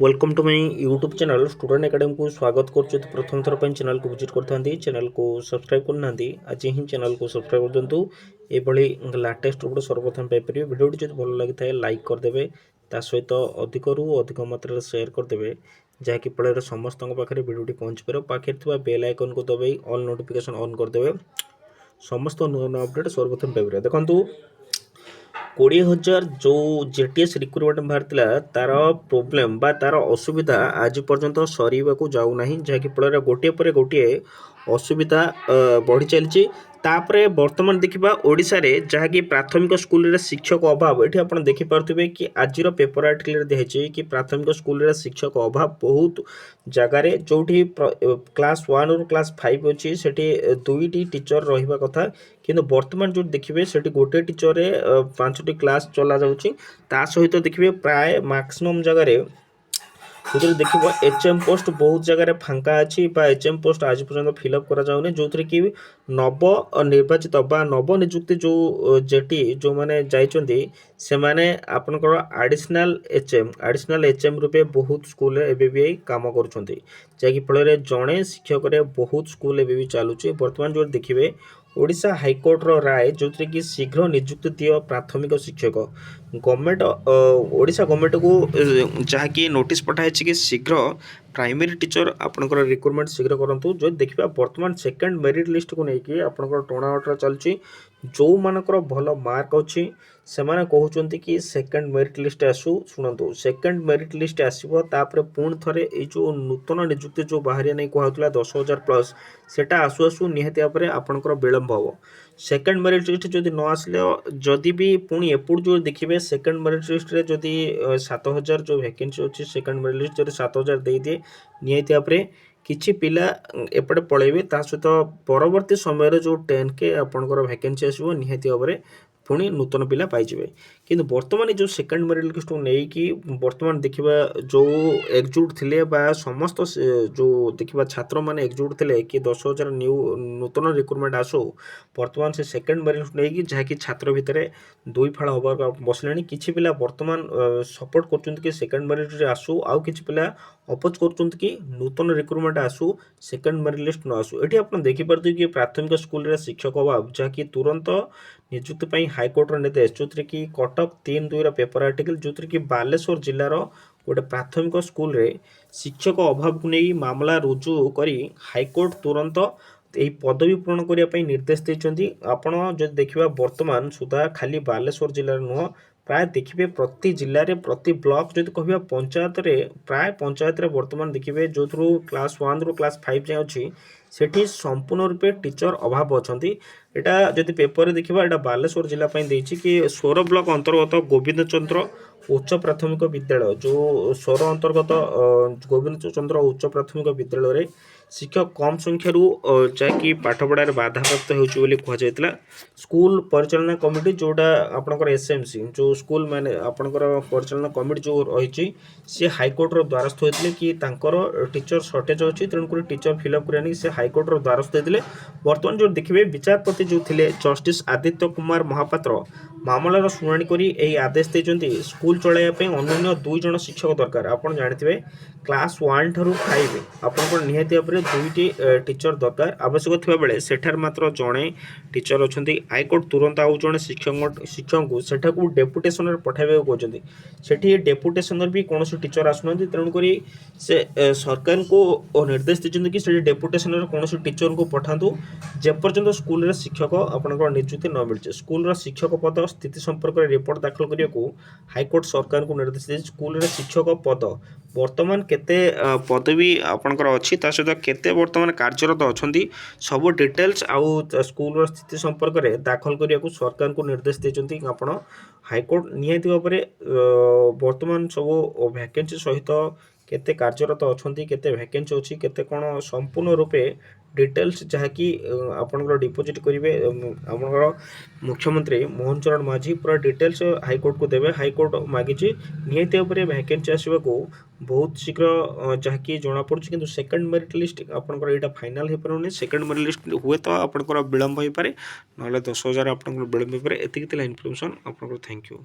Welcome to my YouTube channel student academy को स्वागत करुँ। प्रथम थर पर चैनल को विजिट करते चैनल को सब्सक्राइब करना आज ही चैनल को सब्सक्राइब कर दिंतु। ये लाटेस्ट उपड़े सर्वप्रथम पाइपर भिडियोटी जो भल लगी था लाइक करदे सहित अधिक रु अधिक मात्रा सेयार करदे जहाँकि फल समस्त पाखे भिडियोटी पहुँच पार पाखे बेल आइकन को दबाई ऑल नोटिफिकेशन ऑन करदे समस्त नुआ नुआ अपडेट सर्वप्रथम पाइपर। देखो 20,000 जो जेटीएस रिक्रुटमेंट बाहर तार प्रोब्लेम बा तार असुविधा आज पर्यंत सरीवा को जाऊ नहीं जहाँकि फल गोटे पर गोटे असुविधा बढ़ी चलती। तापरे वर्तमान देखा ओडिशा रे जहाँकि प्राथमिक स्कूल शिक्षक अभाव ये आप देखिपे कि आज पेपर आर्टिकल दिखाई कि प्राथमिक स्कूल शिक्षक अभाव बहुत जगार जो क्लास 1 रु क्लास 5 अच्छी से दुईटी टीचर रहा कथा किंतु वर्तमान जो देखिए से गोटे टीचर 5टी क्लास चला जाऊँगी सहित देखिए प्राय मैक्सिमम जगार जो देखिए एचएम पोस्ट बहुत जगह फांका अच्छी एचएम पोस्ट आज पर्यंत फिलअप करा जाउनी जो कि नव निर्वाचित बा नव नियुक्ति जो जेटी जो मैंने जाइछन्ती से माने आपनकर एडिशनल एचएम रूपे बहुत स्कूल एबे भी काम करुछन्ती जाकि फल जड़े शिक्षक बहुत स्कूल एबे भी चलुची। वर्तमान जो देखिए ओडिशा हाईकोर्ट राय जो कि शीघ्र नियुक्ति दियो प्राथमिक शिक्षक गवर्नमेंट ओडिशा गवर्नमेंट को जहाँकि नोटिस पठाई कि शीघ्र प्राइमरी टीचर आपनकर रिक्रुटमेंट शीघ्र करंतु। जो देखिबा वर्तमान सेकंड मेरिट लिस्ट को लेकिन आपनकर टोनावटा चलची जो मानकर भल मार्क अच्छी से माने कहउचंती कि सेकंड मेरिट लिस्ट आसु सुनंतु सेकंड मेरिट लिस्ट आसीबो तापर पुणी थरे ए जो नूतन नियुक्ति जो बाहरिया नहीं कहउतला 10,000 प्लस सेटा आसु आसु निहाती भाବରେ आपनकर विलंब हो। सेकंड मेरिट लिस्ट जदि न आसले जदि भी पुणी एपुड जो देखिए सेकंड मेरिट लिस्ट रे जदि 7,000 जो वैकेंसी अच्छी सेकंड मेरिट लिस्ट जदि 7,000 दे दिए निहाती भाବରେ किछि पिला एपटे पळेबे ता सहित परवर्ती समय जो 10K आपनकर वैकेंसी आसीबो निहाती भाବରେ पुणी नूतन पिला पाइबे किंतु वर्तमान जो सेकंड मेरिट लिस्ट को नहीं कि वर्तमान देखिबा जो एकजुट थिले बा समस्त जो देखिबा छात्र माने एकजुट थिले कि 10,000 न्यू नूतन रिक्रुटमेंट आसो वर्तमान से सेकंड मेरिट लिस्ट नहीं कि जहाँकि छात्र भितर दुई फाड़ हवा बसले किछि पिला वर्तमान सपोर्ट करछन्त कि सेकंड मेरिट लिस्ट आसु आउ किछि पिला अपोज करछन्त कि नूतन रिक्रुटमेंट आसु सेकंड मेरिट लिस्ट न आसु। एठी आपण देखि परथि कि प्राथमिक स्कूल रे शिक्षक अभाव जहाँकि तुरंत नियुक्ति पर हाईकोर्ट निर्देश जो कि कटक 3/2 पेपर आर्टिकल जो कि बालेश्वर जिलार गोटे प्राथमिक स्कूल रे शिक्षक अभाव को नहीं मामला रुजु करी हाईकोर्ट तुरंत यही पदवी पूरण करने निर्देश देते। आपण जो देखा वर्तमान सुधा खाली बालेश्वर जिलार नुह प्राय देखिए प्रति जिले में प्रति ब्लॉक जो कह पंचायत रे प्राय पंचायत रे वर्तमान देखिए जो क्लास 1 रु क्लास 5 जाए अच्छी सेठी संपूर्ण रूपे टीचर अभाव अच्छा। यहाँ जब पेपर देखा यहाँ बालेश्वर जिला कि 16 ब्लॉक अंतर्गत गोविंद चंद्र उच्च प्राथमिक विद्यालय जो 16 अंतर्गत गोविंद चंद्र उच्च प्राथमिक विद्यालय शिक्षक कम संख्यारू जहाँकि पाठ पढ़ार बाधाप्राप्त होता। स्कूल परिचालना कमिटी जोटा आपनकर एसएमसी जो स्कूल मैंने आपनकर परिचालना कमिटी जो रही सी हाईकोर्ट द्वारस्थ होते कि तांकर टीचर सर्टेज अच्छी तेणुक टीचर फिलअप करानी से हाईकोर्ट द्वारस्थ होते। वर्तमान जो देखिए विचारपति जो थे जस्टिस आदित्य कुमार महापात्र मामलार शुणाणी करी एही आदेश देते स्कूल चलाइवाई अन्य 2 जन शिक्षक दरकार। आप जानते क्लास 1 ठू 5 आपंकर निहाती भाव में 2टी टीचर दरकार आवश्यक थिबा बेले सेठार मात्र जड़े टीचर अच्छा। हाईकोर्ट तुरंत आउ जड़े शिक्षक को सेठाकू डेपुटेशन पठाइबा कहते सेठी डेपुटेशन भी कौन टीचर आसुना तेणुक से सरकार को निर्देश देते कि डेपुटेशन कौन टीचर को पठातु जेपर्यंत स्कूल शिक्षक आपंकर नियुक्ति न मिलचे। स्कूल शिक्षक पद स्थिति संपर्क में रिपोर्ट दाखल करने को हाईकोर्ट सरकार को निर्देश दे स्कूल शिक्षक पद वर्तमान केते पदवी आपनकर अच्छी सहित केते वर्तमान कार्यरत अच्छा सब डिटेल्स आउ स्कूल स्थिति संपर्क में दाखल करने को सरकार को निर्देश देते। आपण हाईकोर्ट निहाती भाव में वर्तमान सब वैकेंसी सहित केते कार्यरत अच्छा केते वैकेंसी अच्छी केते कौन संपूर्ण रूपे डिटेल्स जहाँकि आपनकर डिपोजिट करेंगे आपनकर मुख्यमंत्री मोहन चरण माझी पूरा डिटेल्स हाईकोर्ट को देवे। हाईकोर्ट मागी निहाती भाव में वैकेंसी आसवा को बहुत शीघ्र जहाँकि जना पड़ी कि सेकंड मेरिट लिस्ट आपनकर यहाँ फाइनाल हो पारे सेकंड मेरिट लिस्ट हुए तो आपनकर विलंब हो पारे ना 10,000 आपनकर विलंब हो पारे। एतिक इन्फॉर्मेशन आपनकर थैंक यू।